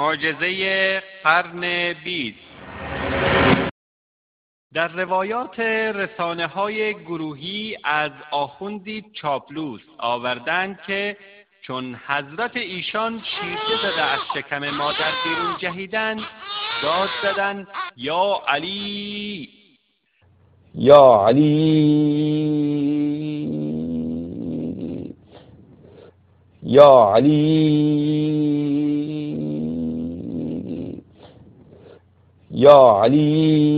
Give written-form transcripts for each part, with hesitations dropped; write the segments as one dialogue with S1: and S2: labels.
S1: معجزه قرن 20. در روایات رسانه‌های گروهی از آخوندی چاپلوس آوردند که چون حضرت ایشان شیرده زده از شکم مادر بیرون جهیدند، داد زدند یا علی
S2: یا علی یا علی یا علی.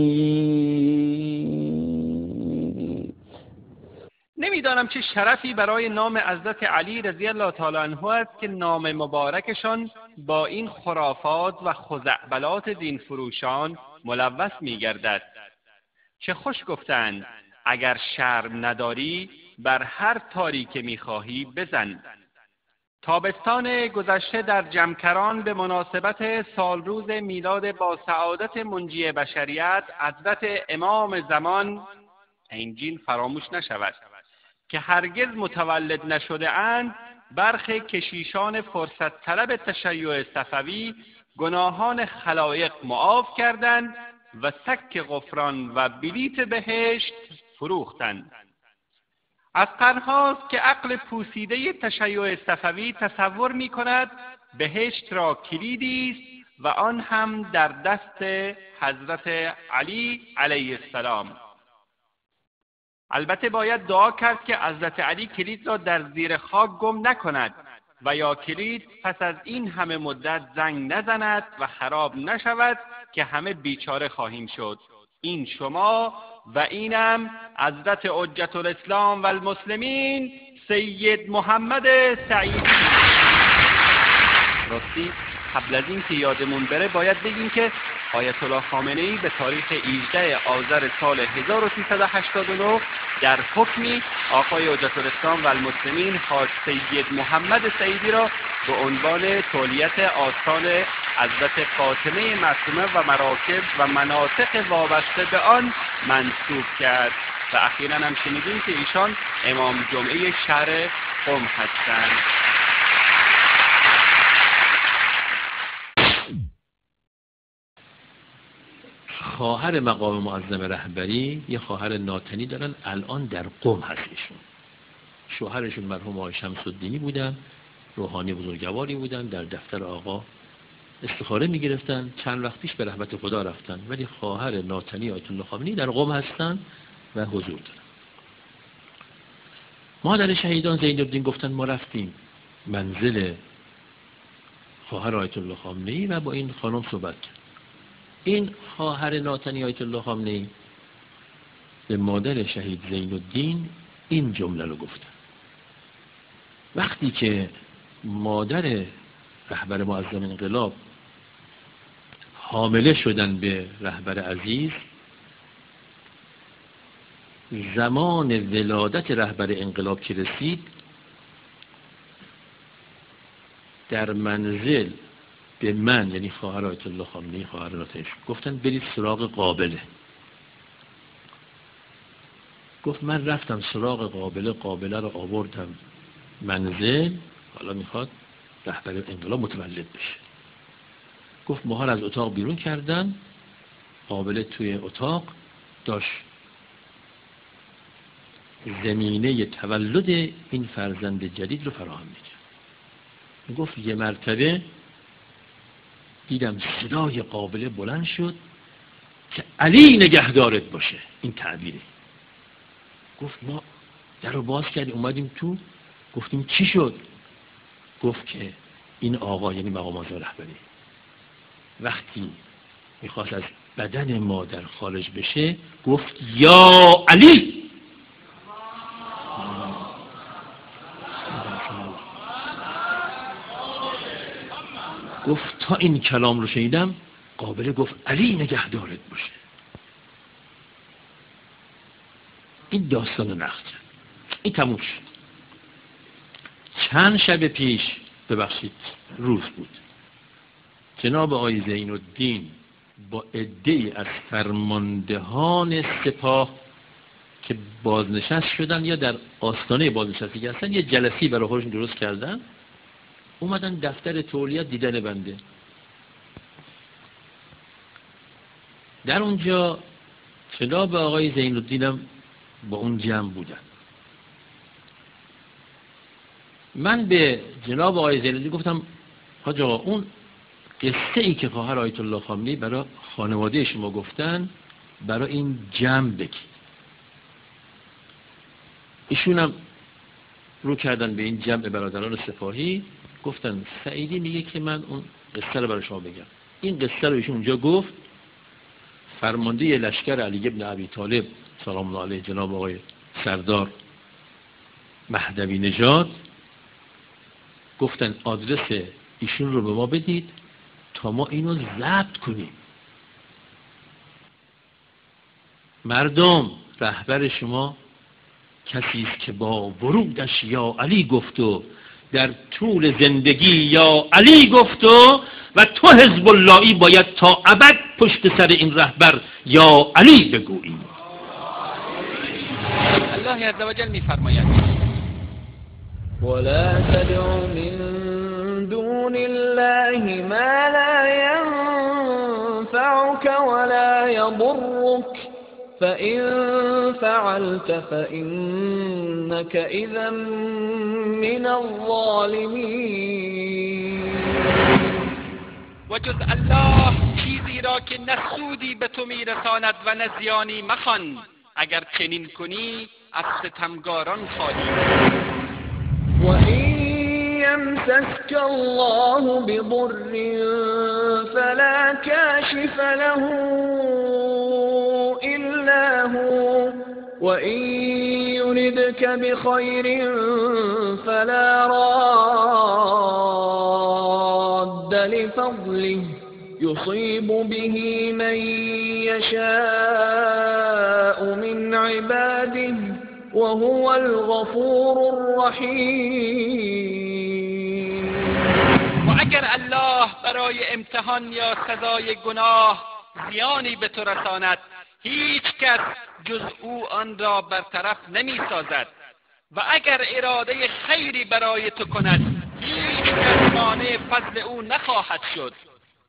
S1: نمیدانم چه شرفی برای نام حضرت علی رضی الله تعالی عنه است که نام مبارکشان با این خرافات و خزعبلات دین فروشان ملوث می‌گردد. چه خوش گفتند اگر شرم نداری بر هر تاری که می‌خواهی بزن. تابستان گذشته در جمکران به مناسبت سالروز میلاد با سعادت منجی بشریت حضرت امام زمان انجیل فراموش نشود که هرگز متولد نشده اند، برخی کشیشان فرصت طلب تشیع صفوی گناهان خلایق معاف کردند و سک غفران و بلیت بهشت فروختند. از قرن‌هاست که عقل پوسیده تشیع صفوی تصور می‌کند بهشت را کلیدی است و آن هم در دست حضرت علی علیه السلام. البته باید دعا کرد که حضرت علی کلید را در زیر خاک گم نکند و یا کلید پس از این همه مدت زنگ نزند و خراب نشود که همه بیچاره خواهیم شد. این شما و اینم حضرت حجت الاسلام و المسلمین سید محمد سعیدی. راستی قبل از این که یادمون بره باید بگیم که آیت الله خامنه‌ای به تاریخ 18 آذر سال 1389 در حکمی آقای حجت الاسلام و المسلمین حاج سید محمد سعیدی را به عنوان تولیت آستان حضرت فاطمه معصومه و مراکب و مناطق وابسته به آن منصوب کرد و اخیراً هم شنیدیم که ایشان امام جمعه شهر قم هستند.
S3: خواهر مقام معظم رهبری یه خواهر ناتنی دارن، الان در قم هستشون. شوهرشون مرحوم آقای شمس الدینی بودن، روحانی بزرگواری بودن، در دفتر آقا استخاره میگرفتن، چند وقت پیش به رحمت خدا رفتن، ولی خواهر ناتنی آیت الله خامنه‌ای در قم هستن و حضور دارن. مادر شهیدان زین‌الدین گفتن ما رفتیم منزل خواهر آیت الله خامنه‌ای و با این خانم صحبت کرد. این خواهر ناتنی آیت الله خامنه‌ای به مادر شهید زین‌الدین این جمله رو گفتن: وقتی که مادر رهبر معظم انقلاب حامله شدن به رهبر عزیز، زمان ولادت رهبر انقلاب که رسید، در منزل به من، یعنی خواهر آیت الله خامنه‌ای خواهر ناتنیش، گفتن برید سراغ قابله. گفت من رفتم سراغ قابله رو آوردم منزل، حالا میخواد رهبر انقلاب متولد بشه. گفت ماها از اتاق بیرون کردن، قابله توی اتاق داشت زمینه تولد این فرزند جدید رو فراهم میکرد. گفت یه مرتبه دیدم صدای قابله بلند شد که علی نگهدارت باشه، این تعبیره. گفت ما در رو باز کردیم اومدیم تو، گفتیم چی شد؟ گفت که این آقا، یعنی مقام معظم رهبری، وقتی میخواست از بدن مادر خارج بشه گفت یا علی. گفت تا این کلام رو شنیدم قابله گفت علی نگهدارت باشه. این داستان نقد این تموم شد. چند شب پیش، ببخشید روز بود، جناب آقای زین‌الدین با عده‌ای از فرماندهان سپاه که بازنشست شدن یا در آستانه بازنشستگی هستن یه جلسه‌ای برای خودشون درست کردن، اومدن دفتر تولیت دیدن بنده. در اونجا جناب آقای زین الدینم با اون جمع بودن. من به جناب آقای زین الدین گفتم حاج آقا اون قصه ای که خواهر آیت الله خامنه‌ای برای خانواده شما گفتن برای این جمع بگید. ایشونم رو کردن به این جمع برادران سپاهی، گفتن سعیدی میگه که من اون قصه رو برای شما بگم. این قصه رو ایشون اونجا گفت. فرمانده لشکر علی ابن ابی طالب سلام الله علیه جناب آقای سردار مهدوی نژاد گفتن آدرس ایشون رو به ما بدید تا ما اینو ضبط کنیم. مردم، رهبر شما کسی است که با ورودش یا علی گفت و در طول زندگی یا علی گفت و تو حزب اللهی باید تا ابد پشت سر این رهبر یا علی بگویی.
S1: الله عزوجل میفرماید
S4: ولا تدع من دون الله ما لا ينفعك ولا يضرك فإن فعلت فإنك إذا من الظالمين.
S1: و جز الله چیزی را که نه سودی به تو میرساند و نه زیانی مخوان، اگر چنین کنی از ستمگاران خواهی.
S4: و این یمسسک الله بضر فلا کاشف له إلا هو وإن يردك بخير فلا راد لفضله يصيب به من يشاء من عباده وهو الغفور الرحيم.
S1: و اگر الله برای امتحان یا سزای گناه زیانی به تو رساند، هیچ کس جز او آن را برطرف نمی سازد و اگر اراده خیری برای تو کند، هیچ کس مانع فضل او نخواهد شد.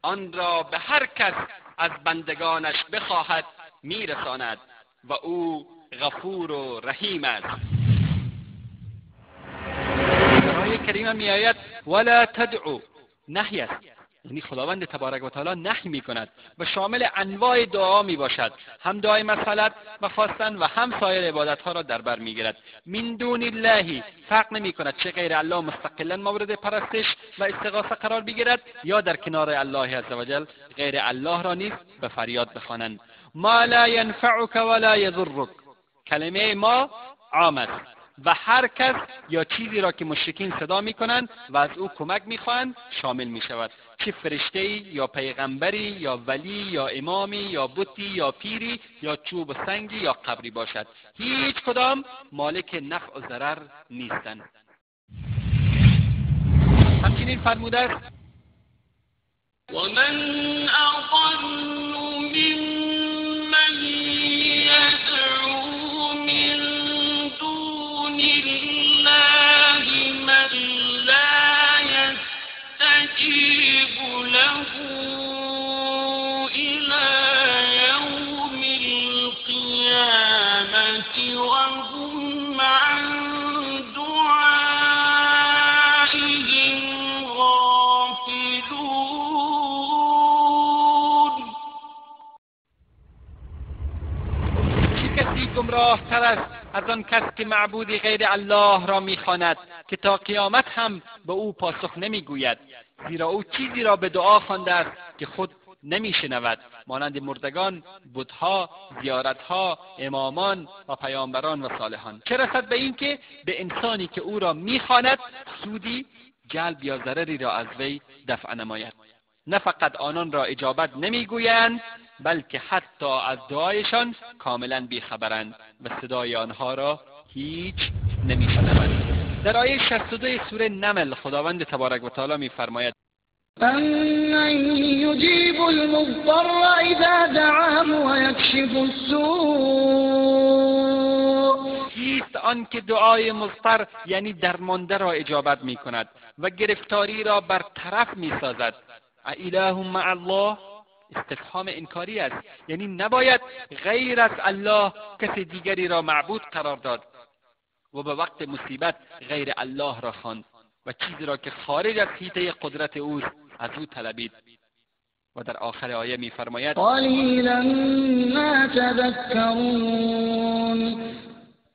S1: آن را به هر کس از بندگانش بخواهد میرساند و او غفور و رحیم است. در آیه کریمه می آید ولا تدعو، نهی است، یعنی خداوند تبارک و تعالی نهی می کند و شامل انواع دعا می باشد، هم دعای مسئلت و خواستن و هم سایر عبادت ها را در بر می گیرد. من دون الله، فرق نمی کند چه غیر الله مستقلا مورد پرستش و استغاثه قرار بگیرد یا در کنار الله عزوجل غیر الله را نیز به فریاد بخوانند. ما لا ينفعك ولا يضرك، کلمه ما عام است و هر کس یا چیزی را که مشرکین صدا میکنند و از او کمک میخواهند شامل میشود، چه فرشته‌ای یا پیغمبری یا ولی یا امامی یا بتی یا پیری یا چوب و سنگی یا قبری باشد، هیچ کدام مالک نفع و ضرر نیستند. همچنین فرموده است
S4: ومن أضل ممن يدعو من دون الله من لا يستجيب له إلى يوم القيامة وهم عن دعائهم غافلون.
S1: چه کسی گمراه تر است از آن کس که معبودی غیر الله را میخواند که تا قیامت هم به او پاسخ نمیگوید، زیرا او چیزی را به دعا خوانده است که خود نمیشنود، مانند مردگان، بتها، زیارتها، امامان و پیامبران و صالحان، چه رسد به این که به انسانی که او را میخواند سودی جلب یا ضرری را از وی دفع نماید. نه فقط آنان را اجابت نمیگویند بلکه حتی از دعایشان کاملا بیخبرند و صدای آنها را هیچ نمیشنوند. در آیه 62 سوره نمل خداوند تبارک و تعالی میفرماید
S4: أَمَّن يُجِيبُ الْمُضْطَرَّ إِذَا دَعَاهُ وَيَكْشِفُ السُّوءَ.
S1: کیست آن که دعای مضطر یعنی درمانده را اجابت می کند و گرفتاری را برطرف می سازد. اِلَٰهٌ مع الله، استفهام انکاری است، یعنی نباید غیر از الله کسی دیگری را معبود قرار داد و به وقت مصیبت غیر الله را خواند و چیزی را که خارج از حیطه قدرت اوست از او طلبید. و در آخر آیه می‌فرماید
S5: قلیلا ما تذکرون،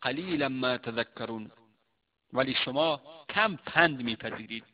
S1: قلیلا ما تذکرون، ولی شما کم پند میپذیرید.